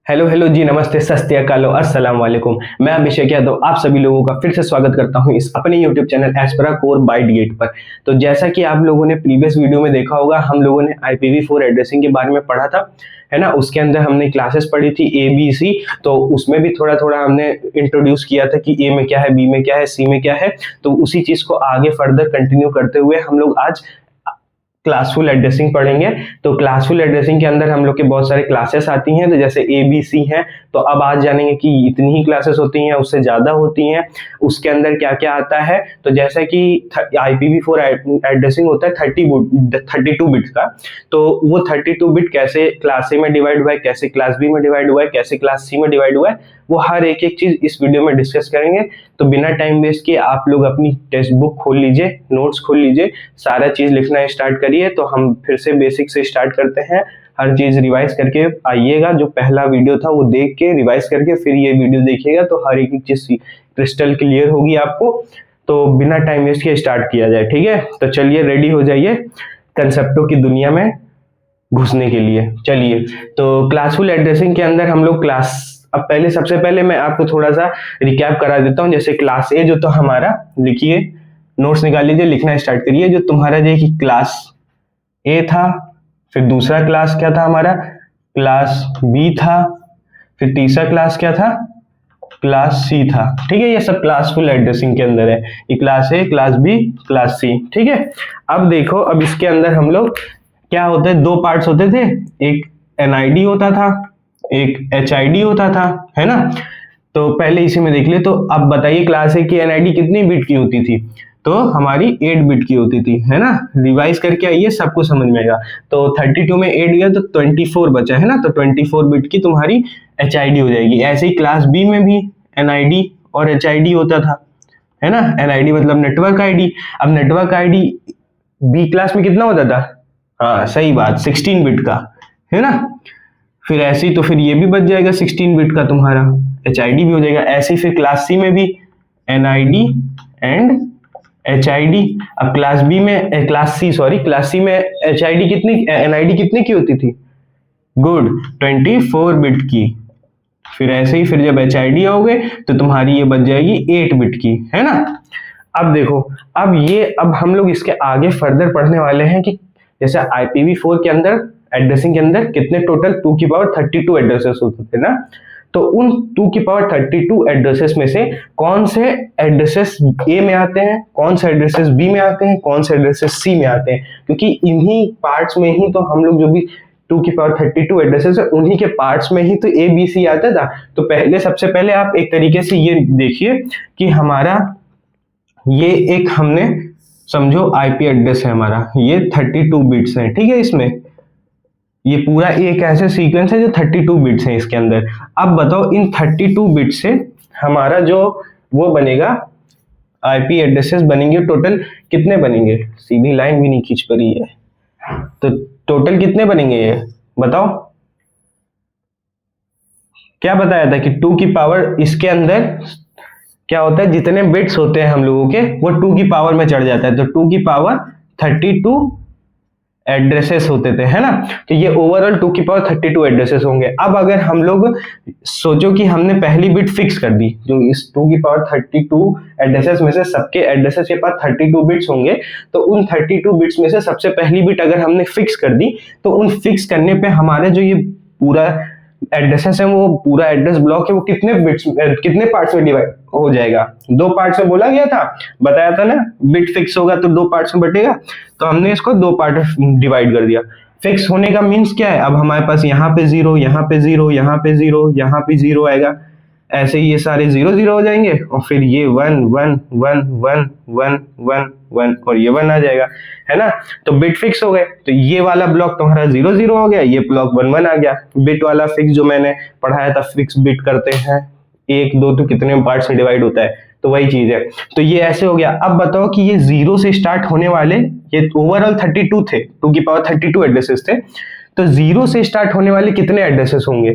Hello hello जी, नमस्ते, सत श्री अकाल, अस्सलाम वालेकुम। मैं अभिषेक यादव आप सभी लोगों का फिर से स्वागत करता हूं इस अपने यूट्यूब चैनल एस्पेरा कोर बाय डी8 पर। तो जैसा कि आप लोगों ने प्रीवियस वीडियो में देखा होगा, हम लोगों ने IPv4 एड्रेसिंग के बारे में पढ़ा था, है ना। उसके अंदर हमने क्लासेस पढ़ी थी ABC। तो उसमें भी थोड़ा थोड़ा हमने इंट्रोड्यूस किया था कि A में क्या है, B में क्या है, C में क्या है। तो उसी चीज को आगे फर्दर कंटिन्यू करते हुए हम लोग आज क्लासफुल एड्रेसिंग पढ़ेंगे। तो क्लासफुल एड्रेसिंग के अंदर हम लोग के बहुत सारे क्लासेस आती हैं, तो जैसे ABC है, तो अब आज जानेंगे कि इतनी ही क्लासेस होती हैं, उससे ज्यादा होती हैं, उसके अंदर क्या क्या आता है। तो जैसा कि IPv4 एड्रेसिंग होता है 32 बिट का, तो वो 32 बिट कैसे क्लास A में डिवाइड हुआ है, कैसे क्लास B में डिवाइड हुआ है, कैसे क्लास C में डिवाइड हुआ है, वो हर एक एक चीज इस वीडियो में डिस्कस करेंगे। तो बिना टाइम वेस्ट किए आप लोग अपनी टेक्स्ट बुक खोल लीजिए, नोट्स खोल लीजिए, सारा चीज लिखना स्टार्ट करिए। तो हम फिर से बेसिक से स्टार्ट करते हैं, हर चीज रिवाइज करके आइएगा। जो पहला वीडियो था वो देख के रिवाइज करके फिर ये वीडियो देखिएगा, तो हर एक चीज क्रिस्टल क्लियर होगी आपको। तो बिना टाइम वेस्ट किए स्टार्ट किया जाए, ठीक है। तो चलिए रेडी हो जाइए कंसेप्टों की दुनिया में घुसने के लिए। चलिए, तो क्लासफुल एड्रेसिंग के अंदर हम लोग अब सबसे पहले मैं आपको थोड़ा सा रिकैप करा देता हूं। जैसे क्लास A जो तो हमारा, लिखिए, नोट्स निकाल लीजिए, लिखना स्टार्ट करिए। जो तुम्हारा जो क्लास A था, फिर दूसरा क्लास क्या था हमारा, क्लास B था, फिर तीसरा क्लास क्या था, क्लास C था, ठीक है। ये सब क्लासफुल एड्रेसिंग के अंदर है, ये class A, class B, class C, ठीक है। अब देखो, अब इसके अंदर हम लोग क्या होते हैं, दो पार्ट्स होते थे, एक NID होता था, एक HID होता था, है ना। तो पहले इसी में देख ले। तो अब बताइए क्लास A की NID कितनी बिट की होती थी, तो हमारी 8 बिट की होती थी, है ना। रिवाइज करके आइए, सबको समझ में आएगा। तो 32 में 8 गया तो 24 बचा, है ना। तो 24 बिट की तुम्हारी HID हो जाएगी। ऐसे ही क्लास B में भी NID और HID होता था, है ना। NID मतलब नेटवर्क ID। अब नेटवर्क ID B क्लास में कितना होता था, हाँ सही बात, 16 बिट का, है ना। फिर ऐसे ही तो फिर ये भी बच जाएगा 16 बिट का, तुम्हारा HID भी हो जाएगा। ऐसे ही फिर क्लास C में भी NID एंड HID। अब क्लास C में NID कितने की होती थी, गुड, 24 बिट की। फिर ऐसे ही फिर जब HID आओगे तो तुम्हारी ये बच जाएगी 8 बिट की, है ना। अब देखो, अब हम लोग इसके आगे फर्दर पढ़ने वाले हैं कि जैसे IPv4 के अंदर एड्रेसिंग के अंदर कितने टोटल 2 की पावर 32 एड्रेसेस होते थे ना। तो उन 2 की पावर 32 एड्रेसेस में से कौन से एड्रेसेस A में आते हैं, कौन से एड्रेसेस B में आते हैं, कौन से एड्रेसेस C में आते हैं, क्योंकि इन्हीं पार्ट्स में ही तो हम लोग जो भी 2 की पावर 32 एड्रेसेस है, उन्हीं के पार्ट्स में ही तो ABC आता था। तो सबसे पहले आप एक तरीके से ये देखिए कि हमारा ये एक हमने समझो IP एड्रेस है हमारा, ये 32 बिट्स है, ठीक है। इसमें ये पूरा एक ऐसे सीक्वेंस है जो 32 बिट्स है इसके अंदर। अब बताओ, इन 32 बिट से हमारा जो वो बनेगा, IP एड्रेसेस बनेंगे, टोटल कितने बनेंगे, सीधी लाइन भी नहीं खींच पा रही है, तो टोटल कितने बनेंगे ये बताओ। क्या बताया था कि 2 की पावर, इसके अंदर क्या होता है, जितने बिट्स होते हैं हम लोगों के वो 2 की पावर में चढ़ जाता है। तो 2 की पावर 32 एड्रेसेस होते थे, है ना। तो ये ओवरऑल 2 की पावर 32 एड्रेसेस होंगे। अब अगर हम लोग सोचो कि हमने पहली बिट फिक्स कर दी, जो इस 2 की पावर 32 एड्रेसेस में से सबके एड्रेसेस के पास 32 बिट्स होंगे, तो उन 32 बिट्स में से सबसे पहली बिट अगर हमने फिक्स कर दी, तो उन फिक्स करने पे हमारे जो ये पूरा एड्रेसेस है, वो पूरा एड्रेस ब्लॉक है, वो कितने पार्ट्स में डिवाइड हो जाएगा, 2 पार्ट्स में बोला गया था, बताया था ना। बिट फिक्स होगा तो 2 पार्ट्स में बटेगा, तो हमने इसको 2 पार्ट में डिवाइड कर दिया। फिक्स होने का मीन्स क्या है, अब हमारे पास यहाँ पे 0, यहाँ पे 0, यहाँ पे 0, यहाँ पे 0 आएगा। ऐसे ही ये सारे 0 0 हो जाएंगे, और फिर ये 1 1 1 1 1 1 1 और ये 1 आ जाएगा, है ना। तो बिट फिक्स हो गए, तो ये वाला ब्लॉक तुम्हारा 0 0 हो गया, ये ब्लॉक 1 1 आ गया। बिट वाला फिक्स जो मैंने पढ़ाया था, फिक्स बिट करते हैं 1 2 तो कितने पार्ट्स में डिवाइड होता है, तो वही चीज है। तो ये ऐसे हो गया। अब बताओ कि ये 0 से स्टार्ट होने वाले, ये ओवरऑल 32 थे, 2 की पावर 32 एड्रेसेस थे, तो 0 से स्टार्ट होने वाले कितने एड्रेसेस होंगे,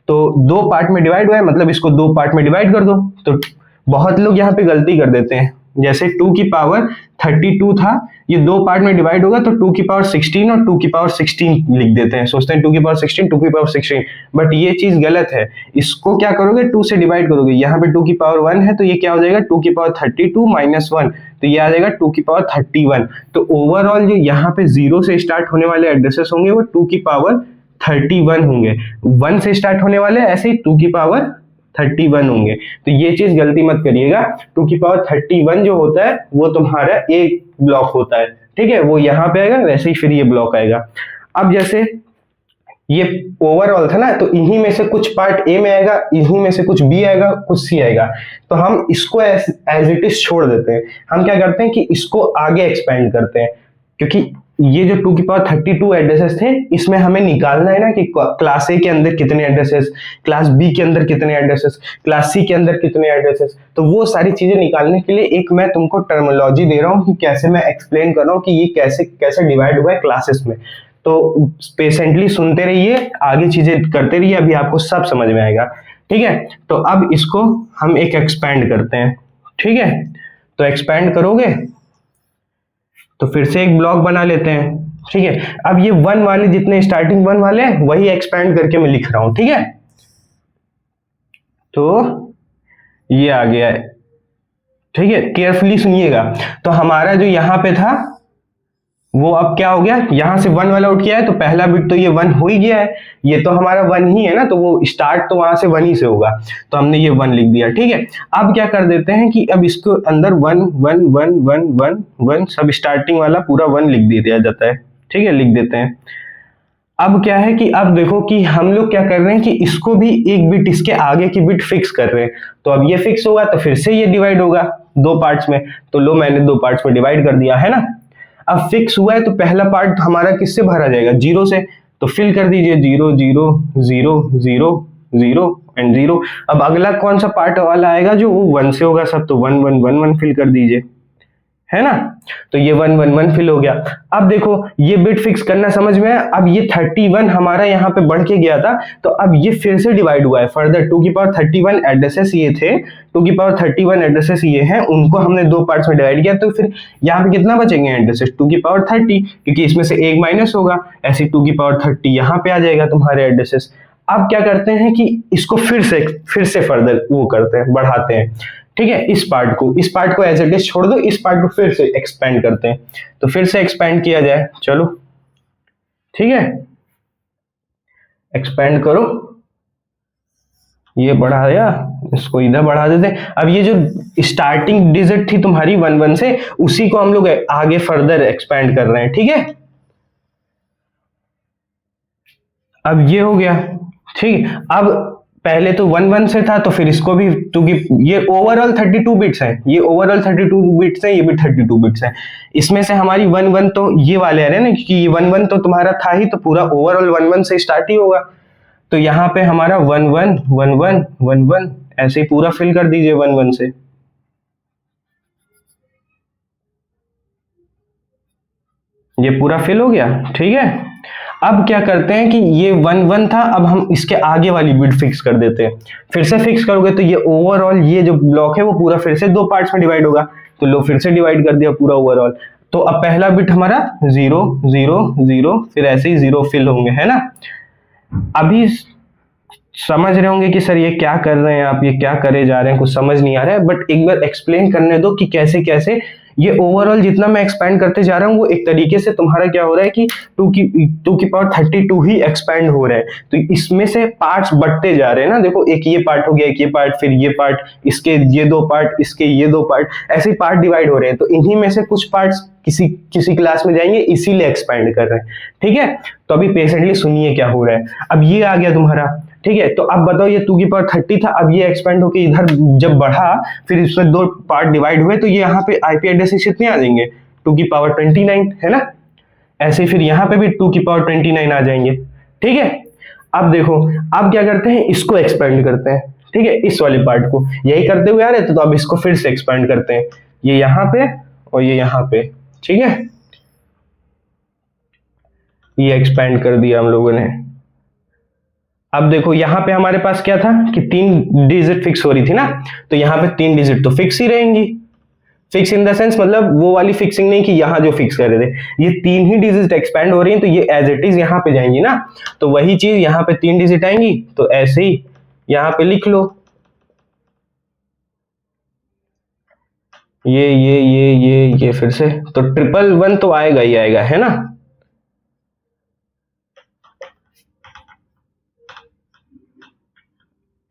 तो 2 पार्ट में डिवाइड हुआ है, मतलब इसको 2 पार्ट में डिवाइड कर दो। तो बहुत लोग यहाँ पे गलती कर देते हैं, जैसे 2 की पावर 32 था, ये दो पार्ट में डिवाइड होगा तो 2 की पावर 16 और 2 की पावर 16 लिख देते हैं, सोचते हैं 2 की पावर 16, 2 की पावर 16, बट ये चीज गलत है। इसको क्या करोगे, 2 से डिवाइड करोगे, यहाँ पे 2 की पावर 1 है तो ये क्या हो जाएगा 2 की पावर 32 माइनस 1, तो ये आ जाएगा 2 की पावर 31। तो ओवरऑल जो यहाँ पे 0 से स्टार्ट होने वाले एड्रेसेस होंगे वो 2 की पावर 31 होंगे, 1 से स्टार्ट होने वाले ऐसे ही 2 की पावर 31 होंगे। तो ये चीज गलती मत करिएगा, 2 की पावर 31 जो होता है वो तुम्हारा एक ब्लॉक होता है, ठीक है, वो यहाँ पे आएगा, वैसे ही फिर ये ब्लॉक आएगा। अब जैसे ये ओवरऑल था ना, तो इन्हीं में से कुछ पार्ट ए में आएगा, इन्हीं में से कुछ बी आएगा, कुछ सी आएगा, तो हम इसको एज इट इज छोड़ देते हैं। हम क्या करते हैं कि इसको आगे एक्सपेंड करते हैं, क्योंकि ये जो 2 की पावर 32 एड्रेसेस थे, इसमें हमें निकालना है ना कि क्लास ए के अंदर कितने एड्रेसेस, क्लास बी के अंदर कितने एड्रेसेस, क्लास सी के अंदर कितने एड्रेसेस, तो वो सारी चीजें निकालने के लिए एक मैं तुमको टर्मिनोलॉजी दे रहा हूँ कि कैसे मैं एक्सप्लेन कर रहा हूँ कि ये कैसे कैसे डिवाइड हुआ है क्लासेस में। तो पेशेंटली सुनते रहिए, आगे चीजें करते रहिए, अभी आपको सब समझ में आएगा, ठीक है। तो अब इसको हम एक एक्सपैंड करते हैं, ठीक है। तो एक्सपैंड करोगे तो फिर से एक ब्लॉक बना लेते हैं, ठीक है। अब ये 1 वाले जितने स्टार्टिंग 1 वाले हैं वही एक्सपैंड करके मैं लिख रहा हूं, ठीक है। तो ये आ गया है, ठीक है, केयरफुली सुनिएगा। तो हमारा जो यहां पे था वो अब क्या हो गया, यहां से 1 वाला उठ गया है, तो पहला बिट तो ये 1 हो ही गया है, ये तो हमारा 1 ही है ना, तो वो स्टार्ट तो वहां से 1 ही से होगा, तो हमने ये 1 लिख दिया, ठीक है। अब क्या कर देते हैं कि अब इसको अंदर 1 1 1 1 1 1 सब स्टार्टिंग वाला पूरा 1 लिख दिया जाता है, ठीक है, लिख देते हैं। अब क्या है कि अब देखो कि हम लोग क्या कर रहे हैं कि इसको भी एक बिट इसके आगे की बिट फिक्स कर रहे हैं, तो अब ये फिक्स होगा तो फिर से ये डिवाइड होगा 2 पार्ट्स में, तो लो मैंने 2 पार्ट्स में डिवाइड कर दिया है ना। अब फिक्स हुआ है तो पहला पार्ट हमारा किससे भरा जाएगा, 0 से, तो फिल कर दीजिए 0 0 0 0 0 एंड 0। अब अगला कौन सा पार्ट वाला आएगा जो 1 से होगा सब, तो 1 1 1 1 फिल कर दीजिए, है ना। तो ये 1 1 1 फिल हो गया। अब देखो ये बिट फिक्स करना समझ में आया। अब ये 31 हमारा यहाँ पे बढ़ के गया था, तो अब ये फिर से डिवाइड हुआ है फर्दर, 2 की पावर 31 एड्रेसेस ये थे, 2 की पावर 31 एड्रेसेस ये हैं, उनको हमने 2 पार्ट्स में डिवाइड किया, तो फिर यहाँ पे कितना बचेंगे एड्रेसेस, 2 की पावर 30, क्योंकि इसमें से एक माइनस होगा, ऐसे 2 की पावर 30 यहाँ पे आ जाएगा तुम्हारे एड्रेसेस। अब क्या करते हैं कि इसको फिर से फर्दर वो करते हैं, बढ़ाते हैं, ठीक है। इस पार्ट को एज इट इज छोड़ दो, इस पार्ट को फिर से एक्सपेंड करते हैं, तो फिर से एक्सपेंड किया जाए, चलो ठीक है, एक्सपेंड करो, ये बढ़ाया, इसको इधर बढ़ा देते। अब ये जो स्टार्टिंग डिजिट थी तुम्हारी 1 1 से, उसी को हम लोग आगे फर्दर एक्सपेंड कर रहे हैं, ठीक है। अब ये हो गया, ठीक। अब पहले तो 1 1 से था, तो फिर इसको भी ये ओवरऑल 32 बिट्स हैं, ये ओवरऑल 32 बिट्स हैं, ये भी 32 बिट्स हैं। इसमें से हमारी 1 1 तो ये वाले आ रहे हैं ना, क्योंकि ये 1 1 तो तुम्हारा था ही, तो पूरा ओवरऑल 1 1 से स्टार्ट ही होगा। तो यहाँ पे हमारा 1 1 1 1 1 1 ऐसे ही पूरा फिल कर दीजिए 1 1 से। ये पूरा फिल हो गया, ठीक है। अब क्या करते हैं कि ये 1 1 था, अब हम इसके आगे वाली बिट फिक्स कर देते हैं। फिर से फिक्स करोगे तो ये ओवरऑल ये जो ब्लॉक है वो पूरा फिर से 2 पार्ट्स में डिवाइड होगा, तो लो फिर से डिवाइड कर दिया पूरा ओवरऑल। तो अब पहला बिट हमारा 0 0 0, फिर ऐसे ही 0 फिल होंगे, है ना। अभी समझ रहे होंगे कि सर ये क्या कर रहे हैं आप, ये क्या करे जा रहे हैं, कुछ समझ नहीं आ रहा है, बट एक बार एक्सप्लेन करने दो कि कैसे कैसे ये ओवरऑल जितना मैं एक्सपैंड करते जा रहा हूँ वो एक तरीके से तुम्हारा क्या हो रहा है कि 2 की पावर 32 ही एक्सपैंड हो रहा है, तो इसमें से पार्ट्स बढ़ते जा रहे हैं ना। देखो एक ये पार्ट हो गया, एक ये पार्ट, फिर ये पार्ट, इसके ये 2 पार्ट, इसके ये 2 पार्ट, ऐसे पार्ट डिवाइड हो रहे हैं, तो इन्हीं में से कुछ पार्ट्स किसी क्लास में जाएंगे, इसीलिए एक्सपैंड कर रहे हैं, ठीक है। तो अभी पेशेंटली सुनिए क्या हो रहा है। अब ये आ गया तुम्हारा, ठीक है। तो अब बताओ ये 2 की पावर 30 था, अब ये एक्सपेंड होकर इधर जब बढ़ा, फिर इसमें 2 पार्ट डिवाइड हुए, तो ये यहाँ पे आईपी एड्रेसेस कितने आ जाएंगे, 2 की पावर 29, है ना। ऐसे फिर यहाँ पे भी 2 की पावर 29 आ जाएंगे, ठीक है। अब देखो अब क्या करते हैं, इसको एक्सपेंड करते हैं, ठीक है, इस वाले पार्ट को यही करते हुए आ रहे थे, तो अब इसको फिर से एक्सपेंड करते हैं, ये यहाँ पे और ये यहाँ पे, ठीक है। ये एक्सपेंड कर दिया हम लोगों ने। अब देखो यहाँ पे हमारे पास क्या था कि 3 डिजिट फिक्स हो रही थी ना, तो यहाँ पे 3 डिजिट तो फिक्स ही रहेंगी, फिक्स इन द सेंस मतलब वो वाली फिक्सिंग नहीं कि यहाँ जो फिक्स कर रहे थे, ये 3 ही डिजिट एक्सपेंड हो रही हैं तो ये एज इट इज यहाँ पे जाएंगी ना, तो वही चीज यहाँ पे 3 डिजिट आएंगी, तो ऐसे ही यहाँ पे लिख लो ये फिर से, तो 111 तो आएगा ही आएगा, है ना।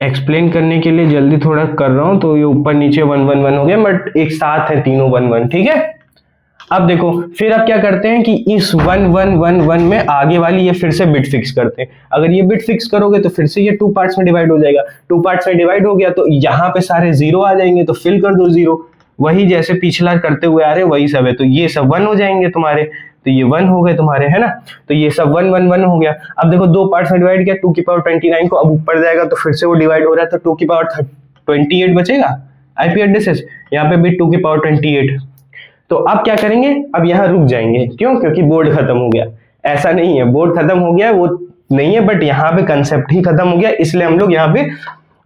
एक्सप्लेन करने के लिए जल्दी थोड़ा कर रहा हूं, तो ये ऊपर नीचे 111 हो गया, बट एक साथ है तीनों 11, ठीक है। अब देखो फिर अब क्या करते हैं कि इस 1111 में आगे वाली ये फिर से बिट फिक्स करते हैं। अगर ये बिट फिक्स करोगे तो फिर से ये 2 पार्ट्स में डिवाइड हो जाएगा, 2 पार्ट्स में डिवाइड हो गया तो यहाँ पे सारे 0 आ जाएंगे, तो फिल कर दो 0, वही जैसे पिछला करते हुए आ रहे वही सब है, तो ये सब 1 हो जाएंगे तुम्हारे, तो ये 1 हो गए तुम्हारे, है ना। तो ये सब 1 1 1 हो गया। अब देखो 2 पार्ट्स में डिवाइड किया 2 की पावर 29 को, अब ऊपर जाएगा तो फिर से वो डिवाइड हो रहा है, तो 2 की पावर 28 बचेगा आईपी एड्रेसेस, यहाँ पे भी 2 की पावर 28। तो अब क्या करेंगे, अब यहाँ रुक जाएंगे, क्यों, क्योंकि बोर्ड खत्म हो गया। ऐसा नहीं है बोर्ड खत्म हो गया, वो नहीं है, बट यहाँ पे कंसेप्ट ही खत्म हो गया, इसलिए हम लोग यहाँ पे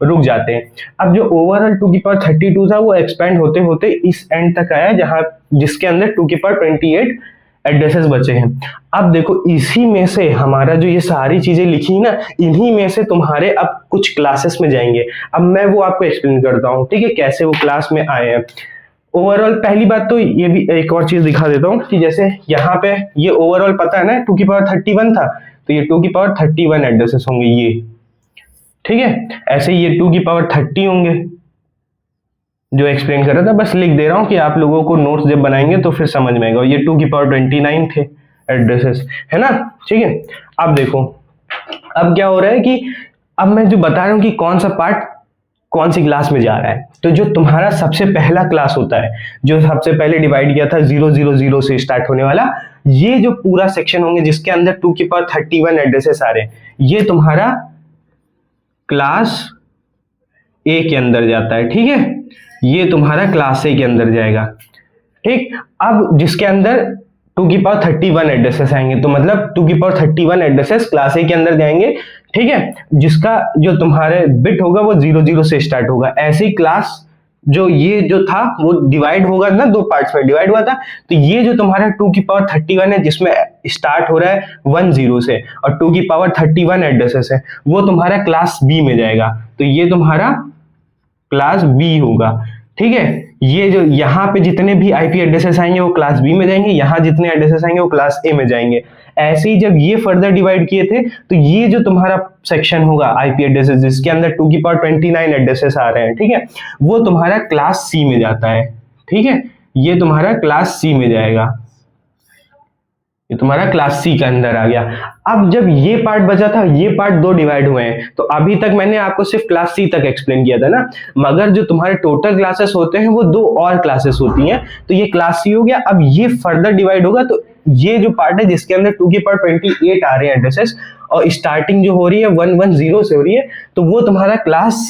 रुक जाते हैं। अब जो ओवरऑल 2 की पावर 32 था वो एक्सपेंड होते होते इस एंड तक आया, जहां जिसके अंदर 2 की पावर 28 एड्रेसेस बचे हैं। अब देखो इसी में से हमारा जो ये सारी चीजें लिखी ना, इन्हीं में से तुम्हारे अब कुछ क्लासेस में जाएंगे। अब मैं वो आपको एक्सप्लेन करता हूँ, ठीक है, कैसे वो क्लास में आए हैं। ओवरऑल पहली बात तो ये भी एक और चीज दिखा देता हूँ कि जैसे यहाँ पे ये ओवरऑल पता है ना 2 की पावर 31 था, तो ये 2 की पावर 31 एड्रेसेस होंगे ये, ठीक है। ऐसे ही ये 2 की पावर 30 होंगे, जो एक्सप्लेन कर रहा था, बस लिख दे रहा हूं कि आप लोगों को नोट्स जब बनाएंगे तो फिर समझ में आएगा। ये 2 की पावर 29 थे एड्रेसेस, है ना, ठीक है। अब देखो अब क्या हो रहा है कि अब मैं जो बता रहा हूं कि कौन सा पार्ट कौन सी क्लास में जा रहा है, तो जो तुम्हारा सबसे पहला क्लास होता है, जो सबसे पहले डिवाइड किया था 000 से स्टार्ट होने वाला, ये जो पूरा सेक्शन होंगे जिसके अंदर 2 की पावर 31 एड्रेसेस आ रहे हैं, ये तुम्हारा क्लास ए के अंदर जाता है, ठीक है। ये तुम्हारा क्लास ए के अंदर जाएगा, ठीक। अब जिसके अंदर 2 की पावर 31 एड्रेसेस आएंगे, तो मतलब 2 की पावर 31 एड्रेसेस क्लास ए के अंदर जाएंगे, ठीक है। जिसका जो तुम्हारे बिट होगा वो 00 से स्टार्ट होगा। ऐसी क्लास जो ये जो था वो डिवाइड होगा ना, 2 पार्ट्स में डिवाइड हुआ था, तो ये जो तुम्हारा 2 की पावर 31 है जिसमें स्टार्ट हो रहा है 10 से और 2 की पावर 31 एड्रेसेस है, वो तुम्हारा क्लास बी में जाएगा, तो ये तुम्हारा क्लास बी होगा, ठीक है। ये जो यहाँ पे जितने भी आईपी एड्रेसेस आएंगे वो क्लास बी में जाएंगे, यहाँ जितने एड्रेसेस आएंगे वो क्लास ए में जाएंगे। ऐसे ही जब ये फर्दर डिवाइड किए थे तो ये जो तुम्हारा सेक्शन होगा आईपी एड्रेसेस जिसके अंदर 2 की पावर 29 एड्रेसेस आ रहे हैं, ठीक है, वो तुम्हारा क्लास सी में जाता है, ठीक है। ये तुम्हारा क्लास सी में जाएगा, ये तुम्हारा क्लास सी के अंदर आ गया। अब जब ये पार्ट बचा था, ये पार्ट 2 डिवाइड हुए हैं, तो अभी तक मैंने आपको सिर्फ क्लास सी तक एक्सप्लेन किया था ना, मगर जो तुम्हारे टोटल क्लासेस होते हैं वो 2 और क्लासेस होती हैं, तो ये क्लास सी हो गया। अब ये फर्दर डिवाइड होगा, तो ये जो पार्ट है जिसके अंदर 2 की पावर 28 आ रहे हैं एड्रेसेस और स्टार्टिंग जो हो रही है 110 से हो रही है, तो वो तुम्हारा क्लास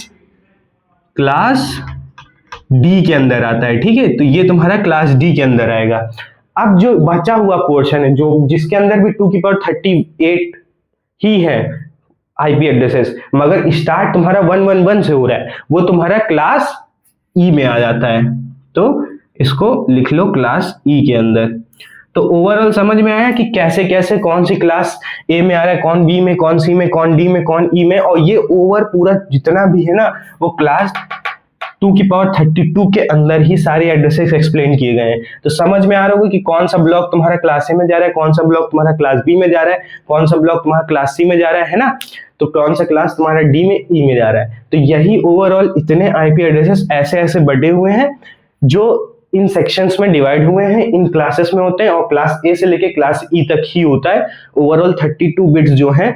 डी के अंदर आता है, ठीक है। तो ये तुम्हारा क्लास डी के अंदर आएगा। अब जो बचा हुआ पोर्शन है जो जिसके अंदर भी 2 की पावर 38 ही है आईपी एड्रेसेस, मगर स्टार्ट तुम्हारा 111 से हो रहा है, वो तुम्हारा क्लास ई में आ जाता है, तो इसको लिख लो क्लास ई के अंदर। तो ओवरऑल समझ में आया कि कैसे कैसे कौन सी क्लास ए में आ रहा है, कौन बी में, कौन सी में, कौन डी में, कौन ई में, और ये ओवर पूरा जितना भी है ना वो क्लास 2 की पावर 32 के अंदर ही सारे एड्रेसेस एक्सप्लेन किए गए हैं। तो समझ में आ रहा होगा कि कौन सा ब्लॉक तुम्हारा क्लास ए में जा रहा है, कौन सा ब्लॉक तुम्हारा क्लास बी में जा रहा है, कौन सा ब्लॉक तुम्हारा क्लास सी में जा रहा है ना, तो कौन सा क्लास तुम्हारा डी में, ई में जा रहा है। तो यही ओवरऑल इतने आईपी एड्रेसेस ऐसे ऐसे बटे हुए हैं जो इन सेक्शंस में डिवाइड हुए हैं, इन क्लासेस में होते हैं, और क्लास ए से लेके क्लास ई तक ही होता है। ओवरऑल 32 बिट्स जो हैं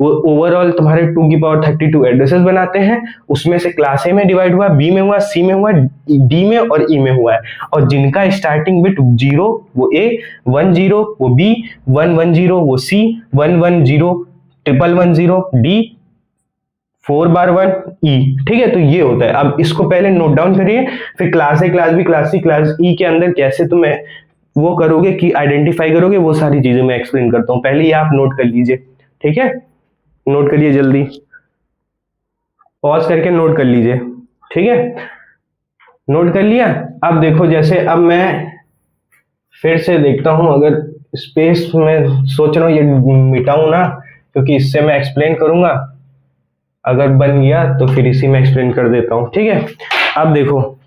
वो ओवरऑल तुम्हारे 2 की पावर 32 एड्रेसेस बनाते हैं। उसमें से क्लास ए में डिवाइड हुआ, बी में हुआ, सी में हुआ, डी में और ई में हुआ है, और जिनका स्टार्टिंग बिट 0 वो ए, 10 वो बी, 110 वो सी, 110 111 डी, 4 बार 1 ई, ठीक है। तो ये होता है। अब इसको पहले नोट डाउन करिए, फिर class A, class B, class C, class E के अंदर कैसे तुम्हें वो करोगे कि आइडेंटिफाई करोगे, वो सारी चीजें मैं एक्सप्लेन करता हूँ। पहले ये आप नोट कर लीजिए, ठीक है, नोट करिए जल्दी, पॉज करके नोट कर लीजिए, ठीक है। नोट कर लिया। अब देखो जैसे अब मैं फिर से देखता हूं, अगर स्पेस में सोच रहा हूँ ये मिटाऊं ना, क्योंकि इससे मैं एक्सप्लेन करूंगा। अगर बन गया तो फिर इसी में एक्सप्लेन कर देता हूँ, ठीक है। अब देखो,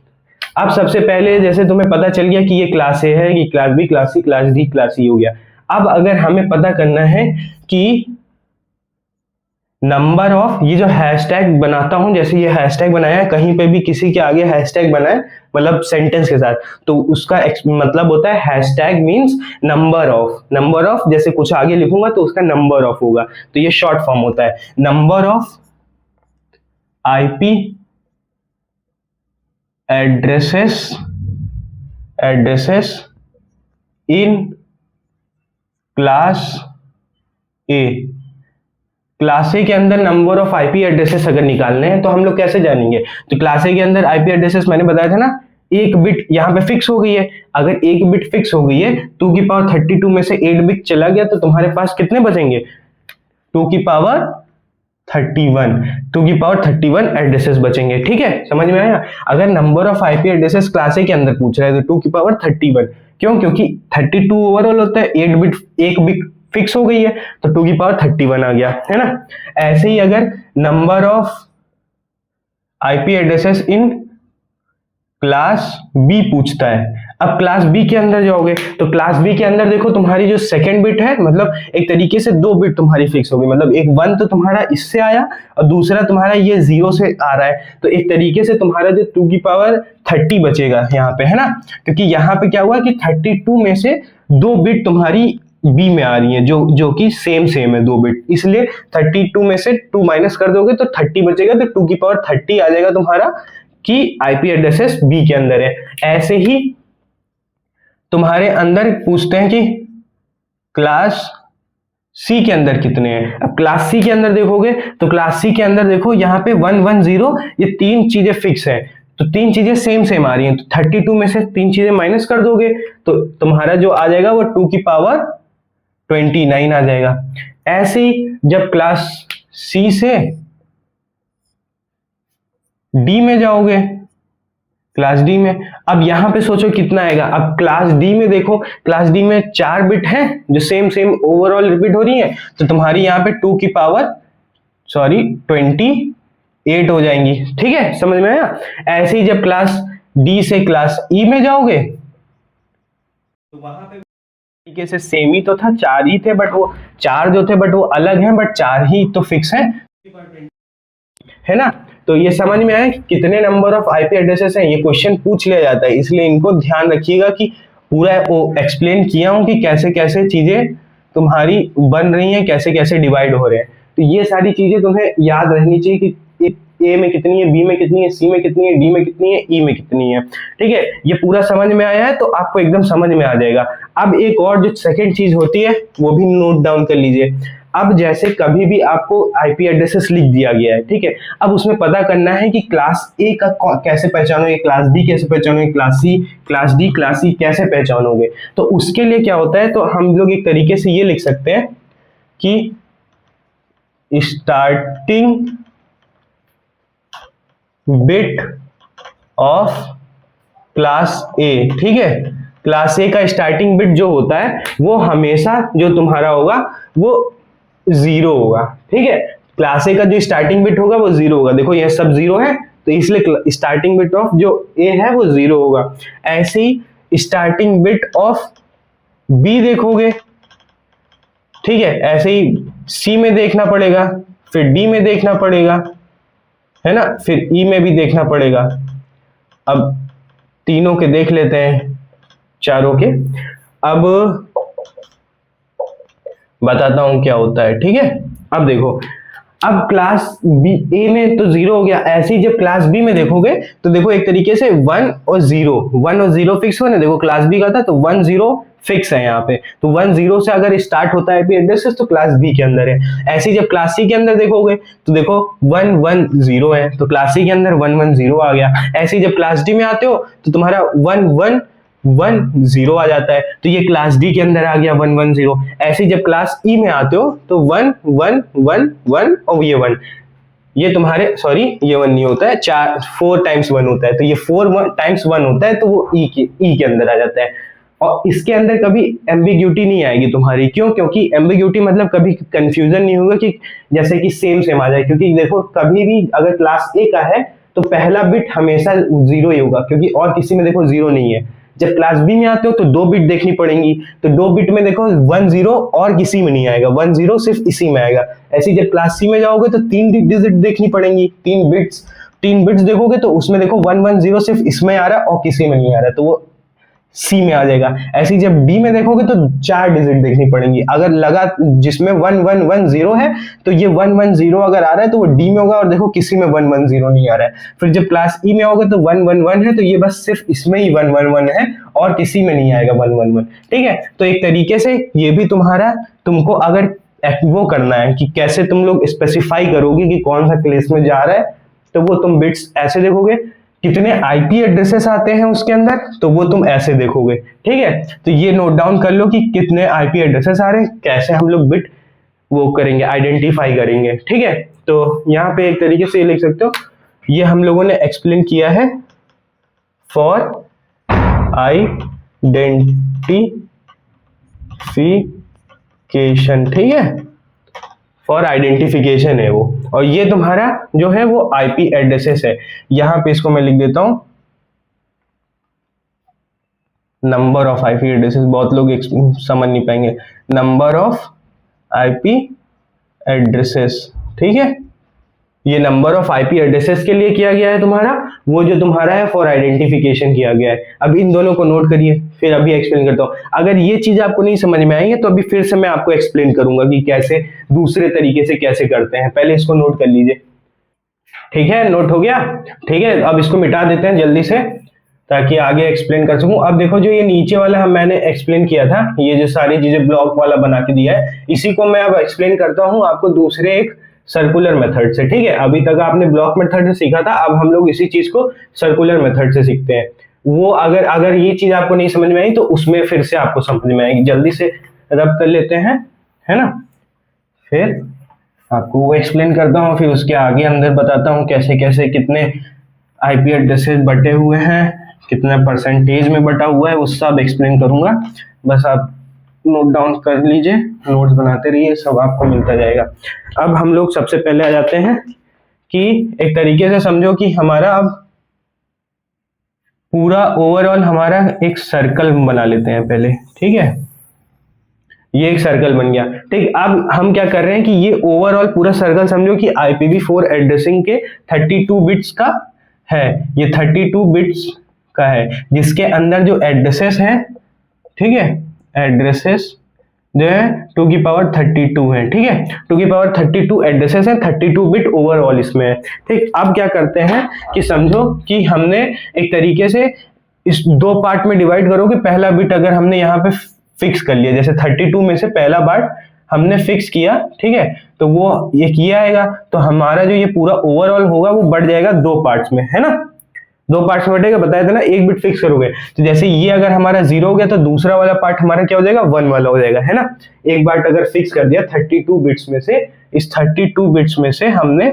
अब सबसे पहले जैसे तुम्हें पता चल गया कि ये क्लास ए है, कि class B, class C, class D, class E हो गया। अब अगर हमें पता करना है कि नंबर ऑफ, ये जो हैशटैग बनाता हूं, जैसे ये हैशटैग बनाया है, कहीं पे भी किसी के आगे हैशटैग बनाए मतलब सेंटेंस के साथ, तो उसका मतलब होता है hashtag means number of. Number of जैसे कुछ आगे लिखूंगा तो उसका नंबर ऑफ होगा, तो ये शॉर्ट फॉर्म होता है number of IP addresses in class A. Class ए के अंदर नंबर ऑफ आईपी एड्रेसेस अगर निकालने हैं तो हम लोग कैसे जानेंगे? तो क्लास ए के अंदर आईपी एड्रेसेस मैंने बताया था ना, एक बिट यहाँ पे फिक्स हो गई है। अगर एक बिट फिक्स हो गई है, 2 की पावर 32 में से 8 बिट चला गया तो तुम्हारे पास कितने बचेंगे? 2 की पावर 31, 2 की पावर 31 एड्रेसेस बचेंगे, ठीक है, समझ में आया। अगर number of IP addresses class ए के अंदर पूछ रहा है तो 2 की पावर 31, क्यों? क्योंकि 32 ओवरऑल होता है, 8 बिट एक बिट फिक्स हो गई है तो 2 की पावर 31 आ गया, है ना। ऐसे ही अगर number of IP addresses in class B पूछता है, अब क्लास बी के अंदर जाओगे तो क्लास बी के अंदर देखो तुम्हारी जो सेकंड बिट है, मतलब एक तरीके से 2 बिट तुम्हारी फिक्स होगी, मतलब एक 1 तो तुम्हारा इससे आया और दूसरा तुम्हारा ये 0 से आ रहा है, तो एक तरीके से तुम्हारा जो 2 की पावर 30 बचेगा यहाँ पे, है ना। क्योंकि यहाँ पे क्या हुआ कि 32 में से 2 बिट तुम्हारी बी में आ रही है, जो कि सेम है 2 बिट, इसलिए 32 में से 2 माइनस कर दोगे तो 30 बचेगा, तो 2 की पावर 30 आ जाएगा तुम्हारा कि आईपी एड्रेसेस बी के अंदर है। ऐसे ही तुम्हारे अंदर पूछते हैं कि क्लास सी के अंदर कितने हैं। अब क्लास सी के अंदर देखोगे तो क्लास सी के अंदर देखो यहाँ पे 1 1 0, ये 3 चीजें फिक्स है, तो 3 चीजें सेम आ रही हैं, तो 32 में से 3 चीजें माइनस कर दोगे तो तुम्हारा जो आ जाएगा वो 2 की पावर 29 आ जाएगा। ऐसे ही जब क्लास सी से डी में जाओगे, क्लास डी में, अब यहां पे सोचो कितना आएगा। अब क्लास डी में देखो, क्लास डी में 4 बिट है जो सेम ओवरऑल रिपीट हो रही है, तो तुम्हारी यहाँ पे 2 की पावर 28 हो जाएंगी, ठीक है, समझ में आया। ऐसे ही जब क्लास डी से क्लास ई में जाओगे तो वहां पे तरीके से सेम ही तो था, 4 ही थे, बट वो 4 जो थे बट वो अलग हैं, बट 4 ही तो फिक्स है ना। तो ये समझ में आया कि कितने नंबर ऑफ आईपी एड्रेसेस हैं, ये क्वेश्चन पूछ लिया जाता है, इसलिए इनको ध्यान रखिएगा कि पूरा एक्सप्लेन किया हूं कि कैसे कैसे चीजें तुम्हारी बन रही हैं, कैसे कैसे डिवाइड हो रहे हैं। तो ये सारी चीजें तुम्हें याद रहनी चाहिए कि ए में कितनी है, बी में कितनी है, सी में कितनी है, डी में कितनी है, ई में कितनी है, ठीक है। ये पूरा समझ में आया है तो आपको एकदम समझ में आ जाएगा। अब एक और जो सेकंड चीज होती है वो भी नोट डाउन कर लीजिए। अब जैसे कभी भी आपको आईपी एड्रेसेस लिख दिया गया है, ठीक है, अब उसमें पता करना है कि क्लास ए का कैसे पहचानोगे, क्लास बी कैसे पहचानोगे, class C, class D, class C कैसे पहचानोगे। तो उसके लिए क्या होता है, तो हम लोग एक तरीके से ये लिख सकते हैं कि स्टार्टिंग बिट ऑफ क्लास ए, ठीक है, क्लास ए का स्टार्टिंग बिट जो होता है वो हमेशा जो तुम्हारा होगा वो 0 होगा, ठीक है। क्लास ए का जो स्टार्टिंग बिट होगा वो 0 होगा, देखो ये सब 0 है तो इसलिए स्टार्टिंग बिट ऑफ जो ए है वो 0 होगा। ऐसे ही स्टार्टिंग बिट ऑफ बी देखोगे, ठीक है, ऐसे ही सी में देखना पड़ेगा, फिर डी में देखना पड़ेगा, है ना, फिर ई में भी देखना पड़ेगा। अब तीनों के देख लेते हैं, चारों के। अब बताता हूं क्या होता है, ठीक है। अब देखो, अब क्लास बी ए में तो 0 हो गया, ऐसे ही जब क्लास बी में देखोगे तो देखो एक तरीके से 1 और 0 फिक्स हुआ ना, देखो क्लास बी का था तो 1 0 फिक्स है यहाँ पे, तो 1 0 से अगर स्टार्ट होता है आईपी एड्रेसेस तो क्लास बी के अंदर है। ऐसे ही जब क्लास सी के अंदर देखोगे तो देखो 1 1 0 है, तो क्लास सी के अंदर 1 1 0 आ गया। ऐसे ही जब क्लास डी में आते हो तो तुम्हारा 1 1 1 0 आ जाता है, तो ये क्लास डी के अंदर आ गया 1 1 0। ऐसे ही जब क्लास ई में आते हो तो 1 1 1 1 और ये 1, ये तुम्हारे, सॉरी ये 1 नहीं होता है, 4 टाइम्स 1 होता है, तो ये 4 टाइम्स 1 होता है, तो वो ई के अंदर आ जाता है। और इसके अंदर कभी एम्बिग्यूटी नहीं आएगी तुम्हारी, क्यों? क्योंकि एम्बिग्यूटी मतलब कभी कंफ्यूजन नहीं होगा कि जैसे कि सेम सेम आ जाए, क्योंकि देखो कभी भी अगर क्लास ए का है तो पहला बिट हमेशा 0 ही होगा, क्योंकि और किसी में देखो 0 नहीं है। जब क्लास बी में आते हो तो 2 बिट देखनी पड़ेंगी, तो 2 बिट में देखो 1 0 और किसी में नहीं आएगा, 1 0 सिर्फ इसी में आएगा। ऐसे जब क्लास सी में जाओगे तो 3 डिजिट देखनी पड़ेंगी, 3 बिट्स देखोगे तो उसमें देखो 1 1 0 सिर्फ इसमें आ रहा है और किसी में नहीं आ रहा है, तो वो सी में आ जाएगा। ऐसे जब डी में देखोगे तो 4 डिजिट देखनी पड़ेंगी, अगर लगा जिसमें 1 1 1 0 है तो ये 1 1 0 अगर आ रहा है तो वो डी में होगा, और देखो किसी में 1 1 0 नहीं आ रहा है। फिर जब क्लास ई में आओगे तो 1 1 1 है, तो ये बस सिर्फ इसमें ही 1 1 1 है और किसी में नहीं आएगा 1 1 1। ठीक है, तो एक तरीके से ये भी तुम्हारा, तुमको अगर वो करना है कि कैसे तुम लोग स्पेसिफाई करोगे कि कौन सा क्लास में जा रहा है, तो वो तुम बिट्स ऐसे देखोगे। कितने आईपी एड्रेसेस आते हैं उसके अंदर, तो वो तुम ऐसे देखोगे। ठीक है, तो ये नोट डाउन कर लो कि कितने आईपी एड्रेसेस आ रहे हैं, कैसे हम लोग बिट वो करेंगे, आइडेंटिफाई करेंगे। ठीक है, तो यहाँ पे एक तरीके से ये लिख सकते हो, ये हम लोगों ने एक्सप्लेन किया है फॉर आइडेंटिफिकेशन। ठीक है, फॉर आइडेंटिफिकेशन है वो, और ये तुम्हारा जो है वो आईपी एड्रेसेस है। यहां पे इसको मैं लिख देता हूं नंबर ऑफ आईपी एड्रेसेस, बहुत लोग समझ नहीं पाएंगे, नंबर ऑफ आईपी एड्रेसेस। ठीक है, ये नंबर ऑफ आईपी एड्रेसेस के लिए किया गया है तुम्हारा, वो जो तुम्हारा है फॉर आइडेंटिफिकेशन किया गया है। अब इन दोनों को नोट करिए, फिर अभी एक्सप्लेन करता हूँ। अगर ये चीज आपको नहीं समझ में आएंगे तो अभी फिर से मैं आपको एक्सप्लेन करूंगा कि कैसे दूसरे तरीके से कैसे करते हैं। पहले इसको नोट कर लीजिए। ठीक है, नोट हो गया? ठीक है, अब इसको मिटा देते हैं जल्दी से ताकि आगे एक्सप्लेन कर सकूं। अब देखो जो ये नीचे वाला मैंने एक्सप्लेन किया था, ये जो सारी चीजें ब्लॉक वाला बना के दिया है, इसी को मैं अब एक्सप्लेन करता हूं आपको दूसरे एक सर्कुलर मेथड से। ठीक है, अभी तक आपने ब्लॉक मेथड से सीखा था, अब हम लोग इसी चीज को सर्कुलर मेथड से सीखते हैं। वो अगर ये चीज आपको नहीं समझ में आई तो उसमें फिर से आपको समझ में आएगी। जल्दी से रब कर लेते हैं, है ना, फिर आपको वो एक्सप्लेन करता हूँ, फिर उसके आगे अंदर बताता हूँ कैसे कैसे कितने आईपी एड्रेसेस बटे हुए हैं, कितना परसेंटेज में बटा हुआ है, वो सब एक्सप्लेन करूंगा। बस आप नोट डाउन कर लीजिए, नोट्स बनाते रहिए, सब आपको मिलता जाएगा। अब हम लोग सबसे पहले आ जाते हैं कि एक तरीके से समझो कि हमारा अब पूरा ओवरऑल हमारा एक सर्कल बना लेते हैं पहले। ठीक है, ये एक सर्कल बन गया। ठीक, अब हम क्या कर रहे हैं कि ये ओवरऑल पूरा सर्कल समझो कि IPv4 एड्रेसिंग के 32 बिट्स का है, ये 32 बिट्स का है, जिसके अंदर जो एड्रेसेस हैं, ठीक है, एड्रेसेस जो है 2 की पावर 32 है। ठीक है, 2 की पावर 32 एड्रेसेस हैं, 32 बिट ओवरऑल इसमें है। ठीक, अब क्या करते हैं कि समझो कि हमने एक तरीके से इस 2 पार्ट में डिवाइड करो कि पहला बिट अगर हमने यहाँ पे फिक्स कर लिया, जैसे 32 में से पहला पार्ट हमने फिक्स किया, ठीक है, तो वो ये किया आएगा, तो हमारा जो ये पूरा ओवरऑल होगा वो बढ़ जाएगा 2 पार्ट्स में, है ना, 2 पार्ट्स में बढ़ेगा। बताया था ना, एक बिट फिक्स करोगे तो जैसे ये अगर हमारा 0 हो गया तो दूसरा वाला पार्ट हमारा क्या हो जाएगा, 1 वाला हो जाएगा, है ना। एक बार अगर फिक्स कर दिया 32 बिट्स में से, इस 32 बिट्स में से हमने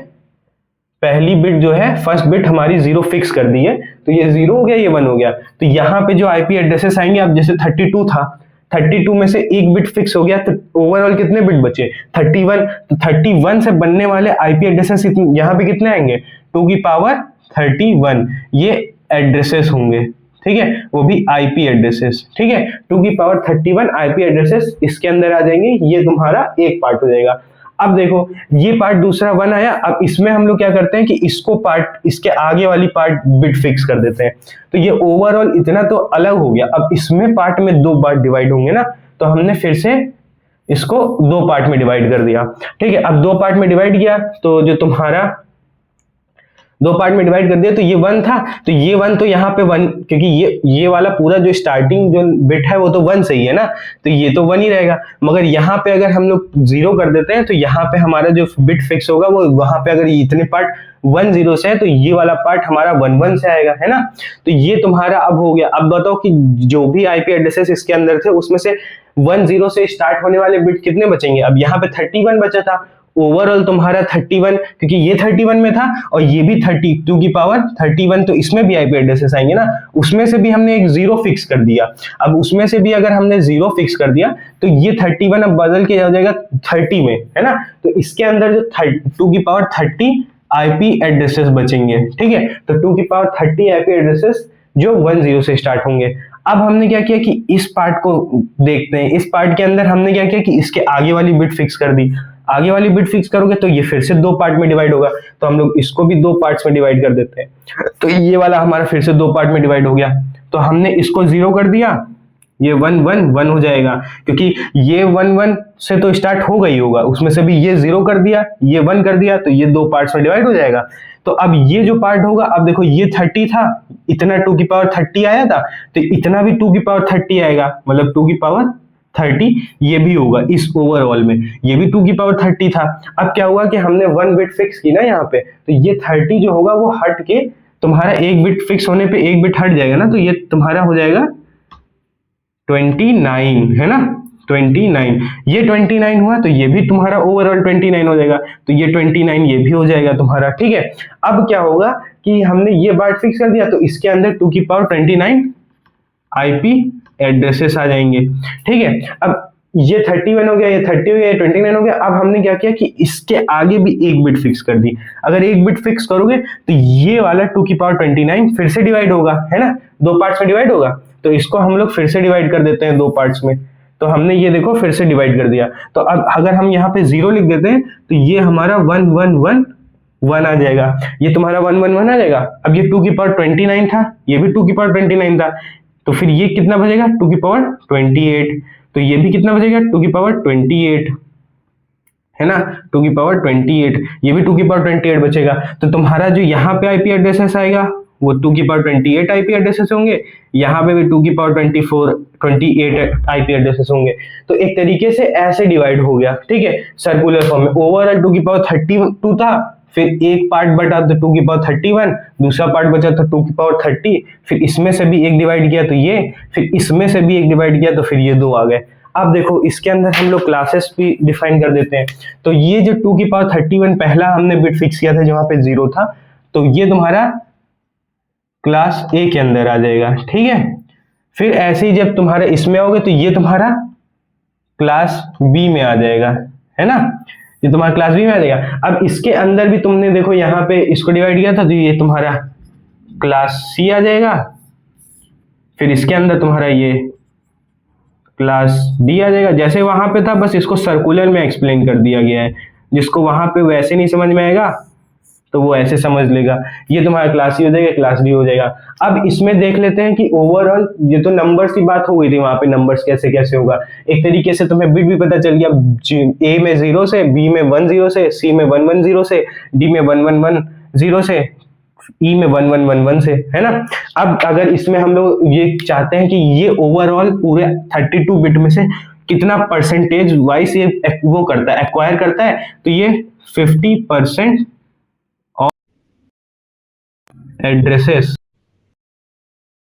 पहली बिट जो है, फर्स्ट बिट हमारी 0 फिक्स कर दी है, तो ये 0 हो गया, ये 1 हो गया। तो यहाँ पे जो आईपी एड्रेसेस आएंगे, अब जैसे 32 था, 32 में से एक बिट फिक्स हो गया, तो ओवरऑल कितने बिट बचे, 31। तो 31 से बनने वाले आईपी एड्रेसेस यहाँ पे कितने आएंगे, 2 की पावर 31, ये एड्रेसेस होंगे। ठीक है, वो भी आईपी एड्रेसेस। ठीक है, 2 की पावर 31 आईपी एड्रेसेस इसके अंदर आ जाएंगे, ये तुम्हारा एक पार्ट हो जाएगा। अब देखो ये पार्ट दूसरा 1 आया, अब इसमें हम लोग क्या करते हैं कि इसको पार्ट, इसके आगे वाली पार्ट बिट फिक्स कर देते हैं, तो ये ओवरऑल इतना तो अलग हो गया। अब इसमें पार्ट में 2 पार्ट डिवाइड होंगे ना, तो हमने फिर से इसको 2 पार्ट में डिवाइड कर दिया। ठीक है, अब 2 पार्ट में डिवाइड किया तो जो तुम्हारा 2 पार्ट में डिवाइड कर दिया, तो ये 1 था, तो ये 1 तो यहाँ पे 1, क्योंकि ये वाला पूरा जो स्टार्टिंग जो बिट है वो तो 1 सही है ना, तो ये तो 1 ही रहेगा। मगर यहाँ पे अगर हम लोग 0 कर देते हैं तो यहाँ पे हमारा जो बिट फिक्स होगा वो वहां पे, अगर इतने पार्ट 1 0 से है तो ये वाला पार्ट हमारा 1 1 से आएगा, है ना। तो ये तुम्हारा अब हो गया। अब बताओ कि जो भी आईपी एड्रेसेस इसके अंदर थे उसमें से 1 0 से स्टार्ट होने वाले बिट कितने बचेंगे। अब यहाँ पे 31 बचा था, ओवरऑल तुम्हारा 31, क्योंकि ये 31 में था और ये भी 32 की पावर 31, तो इसमें भी आईपी एड्रेसेस आएंगे ना, उसमें से भी हमने एक जीरो फिक्स कर दिया। अब उसमें से भी अगर हमने जीरो फिक्स कर दिया तो ये 31 अब बदल के हो जाएगा 30 में, है ना। तो इसके अंदर जो 2 की पावर 30 आईपी एड्रेसेस बचेंगे, ठीक है। तो 2 की पावर 30 आईपी एड्रेसेस जो 10 से स्टार्ट होंगे। अब हमने क्या किया कि इस पार्ट को देखते हैं। इस पार्ट के अंदर हमने क्या किया कि इसके आगे वाली बिट फिक्स कर दी। आगे वाली बिट फिक्स करोगे तो ये फिर से दो पार्ट में डिवाइड होगा, तो हम लोग इसको भी दो पार्ट्स में डिवाइड कर देते हैं। तो ये वाला हमारा फिर से दो पार्ट में डिवाइड हो गया। तो हमने इसको 0 कर दिया, ये 1 1 1 हो जाएगा, क्योंकि ये 1 1 से तो स्टार्ट हो गई होगा, उसमें से भी ये 0 कर दिया, ये 1 कर दिया, तो ये दो पार्ट्स में डिवाइड हो जाएगा। तो अब ये जो पार्ट होगा, अब देखो ये 30 था, इतना 2 की पावर 30 आया था, तो इतना भी 2 की पावर 30 आएगा, मतलब 2 की पावर 30 ये भी होगा इस ओवरऑल में, ये भी 2 की पावर 30 था। अब क्या हुआ कि हमने 1 बिट फिक्स की ना यहाँ पे, तो ये 30 जो होगा वो हट के तुम्हारा एक बिट फिक्स होने पे एक बिट हट जाएगा ना, तो ये तुम्हारा हो जाएगा 29, है ना, 29। ये 29 हुआ तो ये भी तुम्हारा ओवरऑल 29 हो जाएगा, तो ये 29 ये भी हो जाएगा तुम्हारा, ठीक है। अब क्या होगा कि हमने ये बात फिक्स कर दिया, तो इसके अंदर 2 की पावर 29 आईपी एड्रेसेस आ जाएंगे, ठीक है। अब ये 31 हो गया, ये 30 हो गया, ये 29 हो गया। अब हमने क्या किया कि इसके आगे भी एक बिट फिक्स कर दी। अगर एक बिट फिक्स करोगे तो ये वाला 2 की पावर 29 फिर से डिवाइड होगा, है ना, दो पार्ट्स में डिवाइड होगा। तो इसको हम लोग फिर से डिवाइड कर देते हैं दो पार्ट्स में। तो हमने ये देखो फिर से डिवाइड कर दिया। तो अब अगर हम यहाँ पे 0 लिख देते हैं तो ये हमारा 1 1 1 1 आ जाएगा, ये तुम्हारा 1 1 1 आ जाएगा। अब ये 2 की पावर 29 था, ये भी 2 की पावर 29 था, तो फिर ये कितना बचेगा 2 की पावर 28, तो ये भी कितना बचेगा 2 की पावर 28, है ना, 2 की पावर 28, ये भी 2 की पावर 28 बचेगा। तो तुम्हारा जो यहाँ पे आईपी एड्रेसेस आएगा वो 2 की पावर 28 आईपी एड्रेसेस होंगे, यहाँ पे भी 2 की पावर 28 आईपी एड्रेसेस होंगे। तो एक तरीके से ऐसे डिवाइड हो गया, ठीक है, सर्कुलर फॉर्म में। ओवरऑल 2 की पावर 32 था, फिर एक पार्ट बटा तो 2 की पावर 31, दूसरा पार्ट बचा तो 2 की पावर 30, फिर इसमें से भी एक डिवाइड किया तो ये, फिर इसमें से भी एक डिवाइड किया तो फिर ये दो आ गए। अब देखो इसके अंदर हम लोग क्लासेस भी डिफाइन कर देते हैं। तो ये जो 2 की पावर 31 पहला हमने बिट फिक्स किया था जहां पे 0 था, तो ये तुम्हारा क्लास ए के अंदर आ जाएगा, ठीक है। फिर ऐसे ही जब तुम्हारे इसमें आओगे तो ये तुम्हारा क्लास बी में आ जाएगा, है ना, ये तुम्हारा क्लास बी में आ जाएगा। अब इसके अंदर भी तुमने देखो यहाँ पे इसको डिवाइड किया था, तो ये तुम्हारा क्लास सी आ जाएगा। फिर इसके अंदर तुम्हारा ये क्लास डी आ जाएगा। जैसे वहां पे था बस इसको सर्कुलर में एक्सप्लेन कर दिया गया है, जिसको वहां पे वैसे नहीं समझ में आएगा तो वो ऐसे समझ लेगा। ये तुम्हारा क्लास सी हो जाएगा, क्लास डी हो जाएगा। अब इसमें देख लेते हैं कि ओवरऑल ये तो नंबर्स की बात हो गई थी, वहां पे नंबर्स कैसे कैसे होगा। एक तरीके से तुम्हें बिट भी पता चल गया, ए में 0 से, बी में 1 0 से, सी में 1 1 0 से, डी में 1 1 1 0 से, ई में 1 1 1 1 से, है ना। अब अगर इसमें हम लोग ये चाहते हैं कि ये ओवरऑल पूरे 32 बिट में से कितना परसेंटेज वाइज ये वो करता है, एक्वायर करता है, तो ये 50% एड्रेसेस,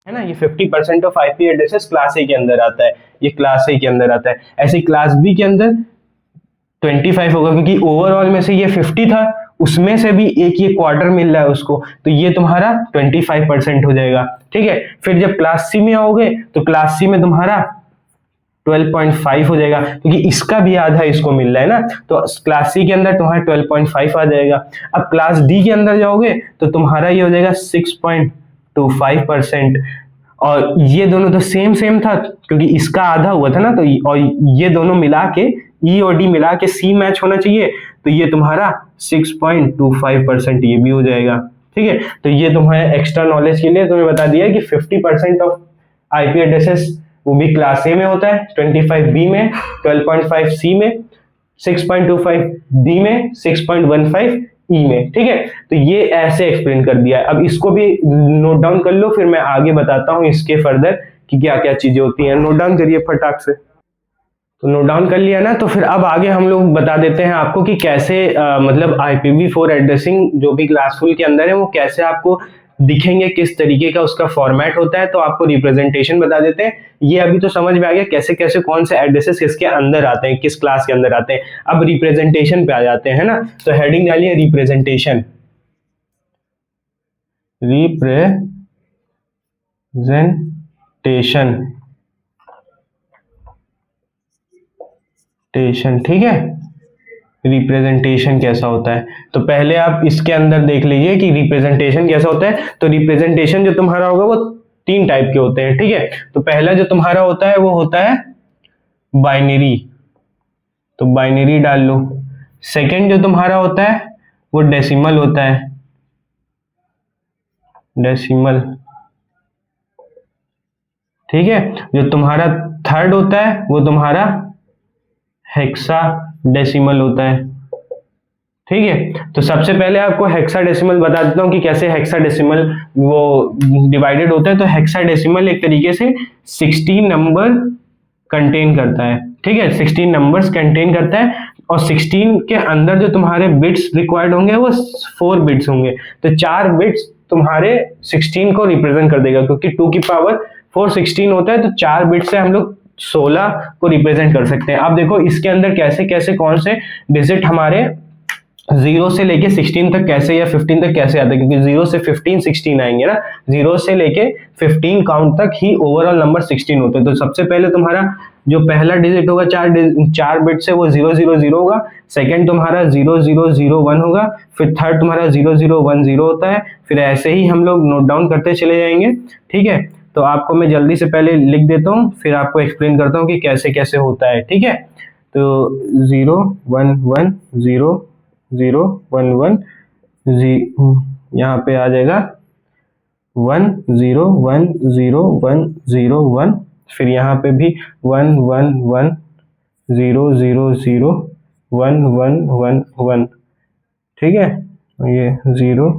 है ना, ये 50% ऑफ आईपी एड्रेसेस क्लास ए के अंदर आता है, ये क्लास ए के अंदर आता है। ऐसे क्लास बी के अंदर 25 होगा, क्योंकि ओवरऑल में से ये 50 था, उसमें से भी एक ये क्वार्टर मिल रहा है उसको, तो ये तुम्हारा 25% हो जाएगा, ठीक है। फिर जब क्लास सी में आओगे तो क्लास सी में तुम्हारा 12.5 हो जाएगा, क्योंकि इसका भी आधा इसको मिल रहा है ना, तो क्लास सी के अंदर तुम्हारा 12.5 आ जाएगा। अब क्लास डी के अंदर जाओगे तो तुम्हारा ये हो जाएगा 6.25%, और ये दोनों तो सेम सेम था क्योंकि इसका आधा हुआ था ना, तो और ये दोनों मिला के ई और डी मिला के सी मैच होना चाहिए, तो ये तुम्हारा 6.25% ये भी हो जाएगा, ठीक है। तो ये तुम्हारे एक्स्ट्रा नॉलेज के लिए तुम्हें बता दिया कि 50% ऑफ आईपी एड्रेसेस वो भी क्लास ए में होता है, 25 बी में, 12.5 सी में, 6.25 डी में, 6.15 ई में, ठीक है। तो ये ऐसे एक्सप्लेन कर दिया है। अब इसको भी नोट डाउन कर लो, फिर मैं आगे बताता हूँ इसके फर्दर कि क्या क्या चीजें होती हैं। नोट डाउन करिए फटाक से। तो नोट डाउन कर लिया ना, तो फिर अब आगे हम लोग बता देते हैं आपको कि कैसे मतलब IPv4 एड्रेसिंग जो भी क्लासफुल के अंदर है वो कैसे आपको दिखेंगे, किस तरीके का उसका फॉर्मेट होता है, तो आपको रिप्रेजेंटेशन बता देते हैं। ये अभी तो समझ में आ गया कैसे कैसे कौन से एड्रेसेस किसके अंदर आते हैं, किस क्लास के अंदर आते हैं। अब रिप्रेजेंटेशन पे आ जाते हैं, है ना। तो हेडिंग डालिए रिप्रेजेंटेशन, रिप्रेजेंटेशन, ठीक है। रिप्रेजेंटेशन कैसा होता है, तो पहले आप इसके अंदर देख लीजिए कि रिप्रेजेंटेशन कैसा होता है। तो रिप्रेजेंटेशन जो तुम्हारा होगा वो 3 टाइप के होते हैं, ठीक है। तो पहला जो तुम्हारा होता है वो होता है बाइनरी, तो बाइनरी डाल लो। सेकंड जो तुम्हारा होता है वो डेसिमल होता है, डेसिमल, ठीक है। जो तुम्हारा थर्ड होता है वो तुम्हारा हेक्साडेसिमल होता है, ठीक है। तो सबसे पहले आपको हेक्साडेसिमल बता देता हूँ कि कैसे हेक्साडेसिमल वो डिवाइडेड होता है। तो हेक्साडेसिमल एक तरीके से 16 नंबर कंटेन करता है, ठीक है। 16 नंबर्स कंटेन करता है, और 16 के अंदर जो तुम्हारे बिट्स रिक्वायर्ड होंगे वो 4 बिट्स होंगे। तो 4 बिट्स तुम्हारे 16 को रिप्रेजेंट कर देगा, क्योंकि 2 की पावर 4 16 होता है। तो 4 बिट से हम लोग 16 को रिप्रेजेंट कर सकते हैं। अब देखो इसके अंदर कैसे कैसे कौन से डिजिट हमारे 0 से लेके 16 तक कैसे या 15 तक कैसे आते हैं, क्योंकि 0 से 15 16 आएंगे ना। 0 से लेके 15 काउंट तक ही ओवरऑल नंबर 16 होते हैं। तो सबसे पहले तुम्हारा जो पहला डिजिट होगा 4 बिट से वो 000 होगा। सेकंड तुम्हारा 0001 होगा, फिर थर्ड तुम्हारा 0010 होता है। फिर ऐसे ही हम लोग नोट डाउन करते चले जाएंगे, ठीक है। तो आपको मैं जल्दी से पहले लिख देता हूँ, फिर आपको एक्सप्लेन करता हूँ कि कैसे कैसे होता है, ठीक है। तो 0 1 1 0 0 1 1 यहाँ पे आ जाएगा 1 0 1 0 1 0 1, फिर यहाँ पे भी 1 1 1 0 0 0 1 1 1 1, ठीक है। ये 0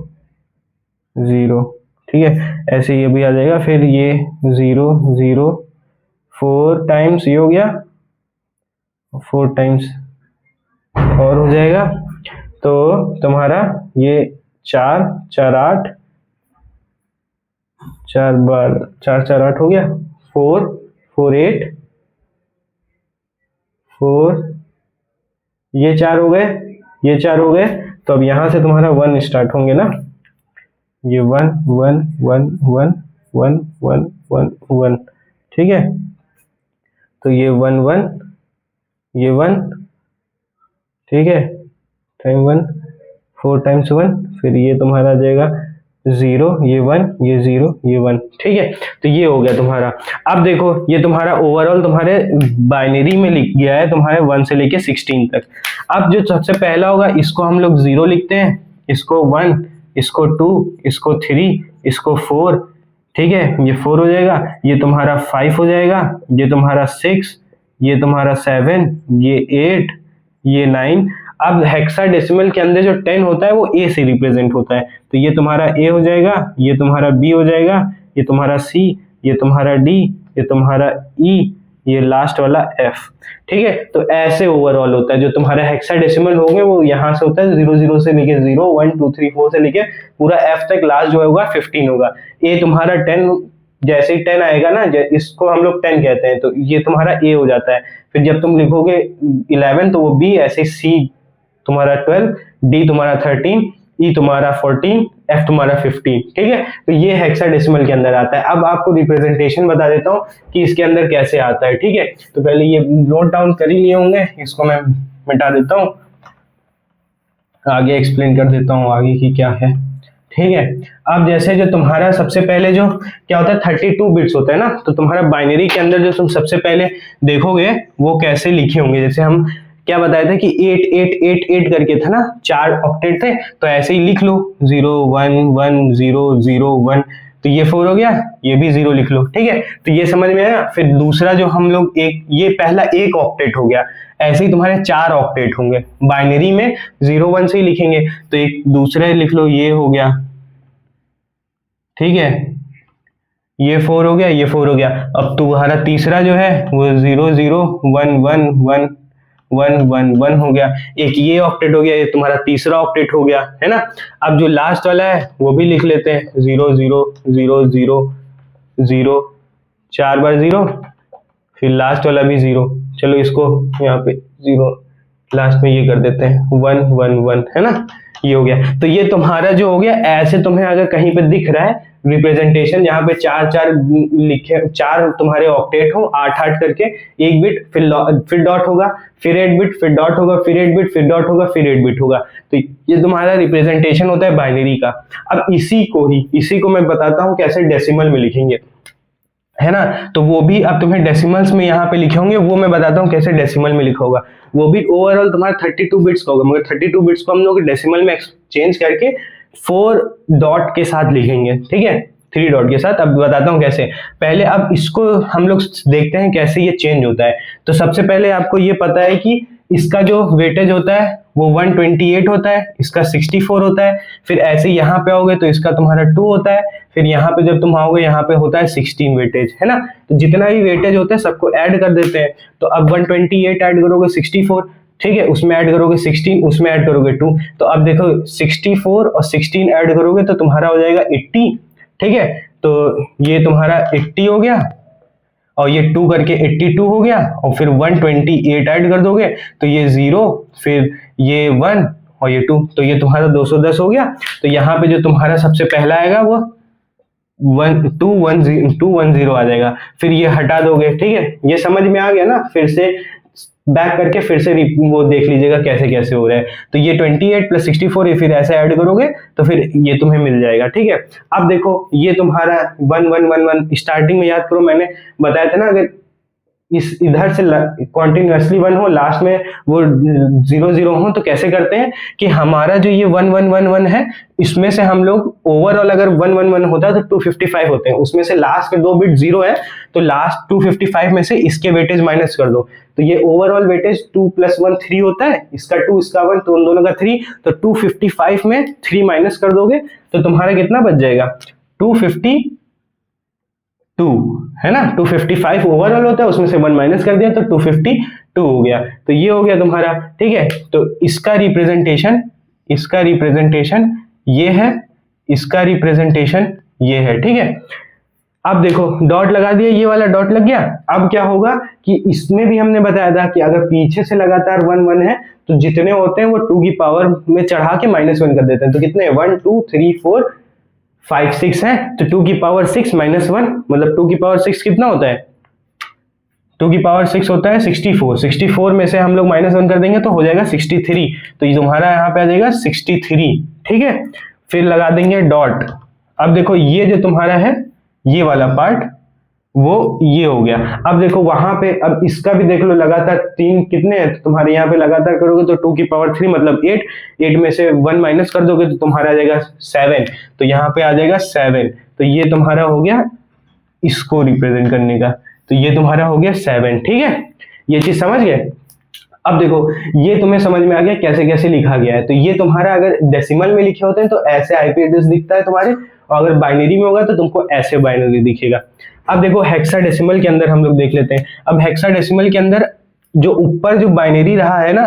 0, ठीक है। ऐसे ये भी आ जाएगा, फिर ये 0 0 4 टाइम्स ये हो गया, 4 टाइम्स और हो जाएगा। तो तुम्हारा ये 4 4 8 4 4 4 8 हो गया, 4 4 8 4, ये 4 हो गए, ये 4 हो गए। तो अब यहां से तुम्हारा 1 स्टार्ट होंगे ना, ये 1 1 1 1 1 1 1 1, ठीक है। तो ये 1 1 ये 1, ठीक है, टाइम 1 4 टाइम्स 1, फिर ये तुम्हारा आ जाएगा 0 ये 1 ये 0 ये 1, ठीक है। तो ये हो गया तुम्हारा। अब देखो ये तुम्हारा ओवरऑल तुम्हारे बाइनरी में लिख गया है तुम्हारे 1 से लेके 16 तक। अब जो सबसे पहला होगा इसको हम लोग 0 लिखते हैं, इसको 1, इसको 2, इसको 3, इसको 4, ठीक है। ये 4 हो जाएगा, ये तुम्हारा 5 हो जाएगा, ये तुम्हारा 6, ये तुम्हारा 7, ये 8, ये 9। अब हेक्साडेसिमल के अंदर जो 10 होता है वो ए से रिप्रेजेंट होता है। तो ये तुम्हारा ए हो जाएगा, ये तुम्हारा बी हो जाएगा, ये तुम्हारा सी, ये तुम्हारा डी, ये तुम्हारा ई, ये लास्ट वाला एफ, ठीक है। तो ऐसे ओवरऑल होता है। जो तुम्हारे हेक्साडेसिमल होंगे वो यहाँ से होता है 00 से लेके 0 1 2 3 4 से लेके पूरा एफ तक, लास्ट जो होगा 15 होगा। ए तुम्हारा 10, जैसे ही 10 आएगा ना, इसको हम लोग 10 कहते हैं, तो ये तुम्हारा ए हो जाता है। फिर जब तुम लिखोगे 11 तो वो बी, ऐसे सी तुम्हारा 12, डी तुम्हारा 13, ई तुम्हारा 14, एफ तुम्हारा 15, ठीक है। तो ये हेक्साडेसिमल के अंदर आता है। अब आपको रिप्रेजेंटेशन बता देता हूँ कि इसके अंदर कैसे आता है, ठीक है। तो पहले ये नोट डाउन कर ही लिए होंगे, इसको मैं मिटा देता हूँ, आगे एक्सप्लेन कर देता हूँ आगे की क्या है, ठीक है। अब जैसे जो तुम्हारा सबसे पहले जो क्या होता है 32 बिट्स होता है ना, तो तुम्हारा बाइनरी के अंदर जो तुम सबसे पहले देखोगे वो कैसे लिखे होंगे। जैसे हम क्या बताए थे कि 8 8 8 8 करके था ना, 4 ऑक्टेट थे, तो ऐसे ही लिख लो 0 1 1 0 0 1, तो ये 4 हो गया, ये भी 0 लिख लो, ठीक है। तो ये समझ में आया। फिर दूसरा जो हम लोग ये पहला एक ऑक्टेट हो गया, ऐसे ही तुम्हारे 4 ऑक्टेट होंगे। बाइनरी में 0 1 से ही लिखेंगे, तो एक दूसरे लिख लो, ये हो गया, ठीक है, ये 4 हो गया, ये 4 हो गया। अब तुम्हारा तीसरा जो है वो 0 0 1 1 1 1 1 1 हो गया, एक ये ऑक्टेट हो गया, ये तुम्हारा तीसरा ऑक्टेट हो गया, है ना। अब जो लास्ट वाला है वो भी लिख लेते हैं, 0 0 0 0 0, 4 बार 0, फिर लास्ट वाला भी 0, चलो इसको यहाँ पे 0 लास्ट में ये कर देते हैं 1 1 1, है ना, ये हो गया। तो ये तुम्हारा जो हो गया, ऐसे तुम्हें अगर कहीं पे दिख रहा है रिप्रेजेंटेशन, यहाँ पे 4 4 लिखे, 4 तुम्हारे ऑक्टेट हो 8 8 करके, एक बिट फिर डॉट होगा, फिर 8 बिट, फिर डॉट होगा, फिर 8 बिट, फिर डॉट होगा, फिर 8 बिट होगा। तो ये तुम्हारा रिप्रेजेंटेशन होता है बाइनरी का। अब इसी को मैं बताता हूँ कैसे डेसिमल में लिखेंगे, है ना। तो वो भी अब तुम्हें डेसिमल्स में यहाँ पे लिखे होंगे, वो मैं बताता हूँ कैसे डेसिमल में लिखा होगा। वो भी ओवरऑल तुम्हारा 32 बिट्स का होगा, मगर 32 बिट्स को हम लोग डेसिमल में एक्सचेंज करके 4 डॉट के साथ लिखेंगे, ठीक है, 3 डॉट के साथ। अब बताता हूँ कैसे। पहले अब इसको हम लोग देखते हैं कैसे ये चेंज होता है। तो सबसे पहले आपको ये पता है कि इसका जो वेटेज होता है वो 128 होता है, इसका 64 होता है, फिर ऐसे यहाँ पे आओगे तो इसका तुम्हारा 2 होता है, फिर यहाँ पे जब तुम आओगे यहाँ पे होता है 16 वेटेज, है ना। तो जितना भी वेटेज होता है सबको ऐड कर देते हैं। तो अब 128 ऐड करोगे 64, ठीक है, उसमें ऐड करोगे 16, उसमें ऐड करोगे 2, तो अब देखो 64 और 16 ऐड करोगे तो तुम्हारा हो जाएगा 80, ठीक है। तो ये तुम्हारा 80 हो गया, और ये 2 करके 82 हो गया, और फिर 128 ऐड कर दोगे तो ये 0, फिर ये 1 और ये 2, तो ये तुम्हारा 210 हो गया। तो यहाँ पे जो तुम्हारा सबसे पहला आएगा वो 210 आ जाएगा, फिर ये हटा दोगे, ठीक है। ये समझ में आ गया ना। फिर से बैक करके फिर से वो देख लीजिएगा कैसे कैसे हो रहा है। तो ये 28 + 64 ये फिर ऐसे ऐड करोगे तो फिर ये तुम्हें मिल जाएगा, ठीक है। अब देखो ये तुम्हारा 1 1 1 1 स्टार्टिंग में याद करो, मैंने बताया था ना, अगर इस इधर से कॉन्टिन्यूसली 1 हो, लास्ट में वो 0 0 हो, तो कैसे करते हैं कि हमारा जो ये 1 1 1 1 है, इसमें से हम लोग ओवरऑल अगर 1 1 1 होता है तो 255 होते हैं, उसमें से लास्ट के 2 बिट 0 है, तो लास्ट 255 में से इसके वेटेज माइनस कर दो, तो ये ओवरऑल वेटेज 2 + 1 3 होता है, इसका 2 इसका 1, तो उन दोनों का 3, तो 255 में 3 माइनस कर दोगे तो तुम्हारा कितना बच जाएगा, 252, है ना। 255 ओवरऑल होता है, उसमें से 1 माइनस कर दिया तो 252 हो गया। तो ये हो गया तुम्हारा, ठीक है। तो इसका रिप्रेजेंटेशन ये है, इसका रिप्रेजेंटेशन ये है, ठीक है। अब देखो डॉट लगा दिया, ये वाला डॉट लग गया। अब क्या होगा कि इसमें भी हमने बताया था कि अगर पीछे से लगातार 1 1 है तो जितने होते हैं वो 2 की पावर में चढ़ा के -1 कर देते हैं। तो कितने 1 2 3 4 5 6 है, तो 2 की पावर 6 - 1 मतलब 2 की पावर 6 कितना होता है, 2 की पावर 6 होता है 64। 64 में से हम लोग -1 कर देंगे तो हो जाएगा 63। तो ये तुम्हारा यहाँ पे आ जाएगा 63, ठीक है। फिर लगा देंगे डॉट। अब देखो ये जो तुम्हारा है ये वाला पार्ट वो ये हो गया। अब देखो वहां पे, अब इसका भी देख लो, लगातार 3 कितने हैं, तो तुम्हारे यहाँ पे लगातार करोगे तो 2 की पावर 3 मतलब 8 में से 1 माइनस कर दोगे तो तुम्हारा आ जाएगा 7, तो यहाँ पे आ जाएगा 7। तो ये तुम्हारा हो गया इसको रिप्रेजेंट करने का, तो ये तुम्हारा हो गया 7, ठीक है। ये चीज समझ गए। अब देखो ये तुम्हें समझ में आ गया कैसे कैसे लिखा गया है। तो ये तुम्हारा अगर डेसिमल में लिखे होते हैं तो ऐसे आईपी एड्रेस दिखता है तुम्हारे, और अगर बाइनरी में होगा तो तुमको ऐसे बाइनरी दिखेगा। अब देखो हेक्साडेसिमल के अंदर हम लोग देख लेते हैं। अब हेक्साडेसिमल के अंदर जो ऊपर जो बाइनरी रहा है ना,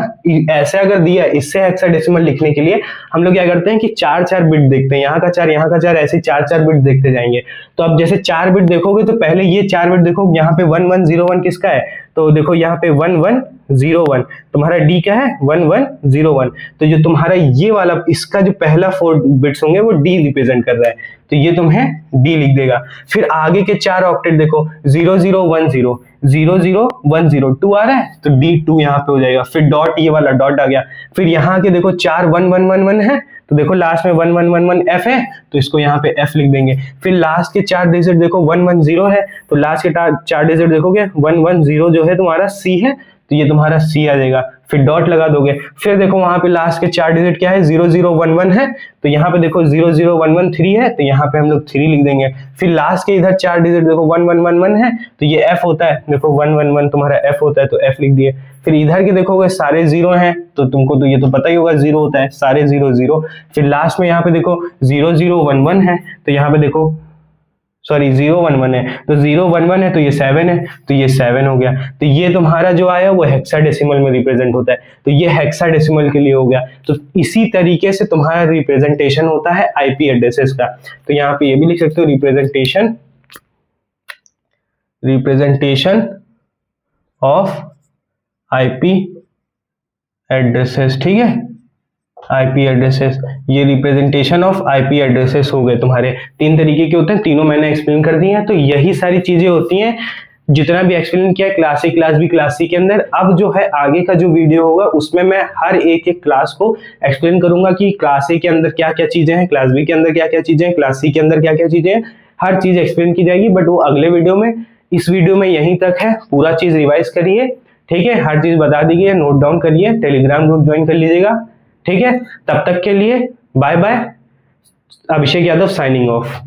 ऐसे अगर दिया, इससे हेक्साडेसिमल लिखने के लिए हम लोग क्या करते हैं कि 4 4 बिट देखते हैं, यहाँ का 4 यहाँ का 4, ऐसे 4 4 बिट देखते जाएंगे। तो अब जैसे 4 बिट देखोगे तो पहले ये 4 बिट देखो, यहाँ पे 1 1 0 1 किसका है, तो देखो यहाँ पे 1 1 0 1 तुम्हारा डी का है, 1 1 0 1। तो जो तुम्हारा ये वाला इसका जो पहला 4 बिट्स होंगे वो डी रिप्रेजेंट कर रहा है, तो ये तुम्हें डी लिख देगा। फिर आगे के 4 ऑक्टेट देखो, 0 0 1 0 0 0 1 0 2 आ रहा है, तो D2 यहाँ पे हो जाएगा। फिर डॉट, ये वाला डॉट आ गया। फिर यहाँ के देखो 4 1 1 1 1 है, तो देखो लास्ट में 1 1 1 1 F है, तो इसको यहाँ पे F लिख देंगे। फिर लास्ट के 4 डिजिट देखो 1 1 0 है, तो लास्ट के 4 डिजिट देखोगे 1 1 0 जो है तुम्हारा C है, तो ये तुम्हारा C आ जाएगा। फिर डॉट लगा दोगे। फिर देखो वहां पे लास्ट के 4 डिजिट क्या है, 0 0 1 1 है, तो यहाँ पे देखो 0 0 1 1 3 है, तो यहाँ पे हम लोग 3 लिख देंगे। फिर लास्ट के इधर 4 डिजिट देखो 1 1 1 1 है, तो ये F होता है, देखो 1 1 1 तुम्हारा F होता है, तो F लिख दिए। फिर इधर के देखोगे सारे 0 हैं, तो तुमको तो ये तो पता ही होगा 0 होता है, सारे 0 0। फिर लास्ट में यहाँ पे देखो 0 0 1 1 है, तो यहाँ पे देखो सॉरी 011 है, तो 011 है तो ये 7 है, तो ये 7 हो गया। तो ये तुम्हारा जो आया वो हेक्साडेसिमल में रिप्रेजेंट होता है, तो ये हेक्साडेसिमल के लिए हो गया। तो इसी तरीके से तुम्हारा रिप्रेजेंटेशन होता है आईपी एड्रेसेस का। तो यहाँ पे ये भी लिख सकते हो रिप्रेजेंटेशन ऑफ आईपी एड्रेसेस, ठीक है, आईपी एड्रेसेस, ये रिप्रेजेंटेशन ऑफ आईपी एड्रेसेस हो गए तुम्हारे। 3 तरीके के होते हैं, तीनों मैंने एक्सप्लेन कर दी हैं। तो यही सारी चीजें होती हैं जितना भी एक्सप्लेन किया class A class B class C के अंदर। अब जो है आगे का जो वीडियो होगा उसमें मैं हर एक क्लास को एक्सप्लेन करूंगा कि क्लास ए के अंदर क्या क्या चीजें हैं, क्लास बी के अंदर क्या क्या चीजें हैं, क्लास सी के अंदर क्या क्या चीजें हैं, हर चीज एक्सप्लेन की जाएगी, बट वो अगले वीडियो में। इस वीडियो में यहीं तक है, पूरा चीज रिवाइज करिए, ठीक है, हर चीज बता दी गई है, नोट डाउन करिए, टेलीग्राम ग्रुप ज्वाइन कर लीजिएगा, ठीक है। तब तक के लिए bye bye, Abhishek Yadav signing off.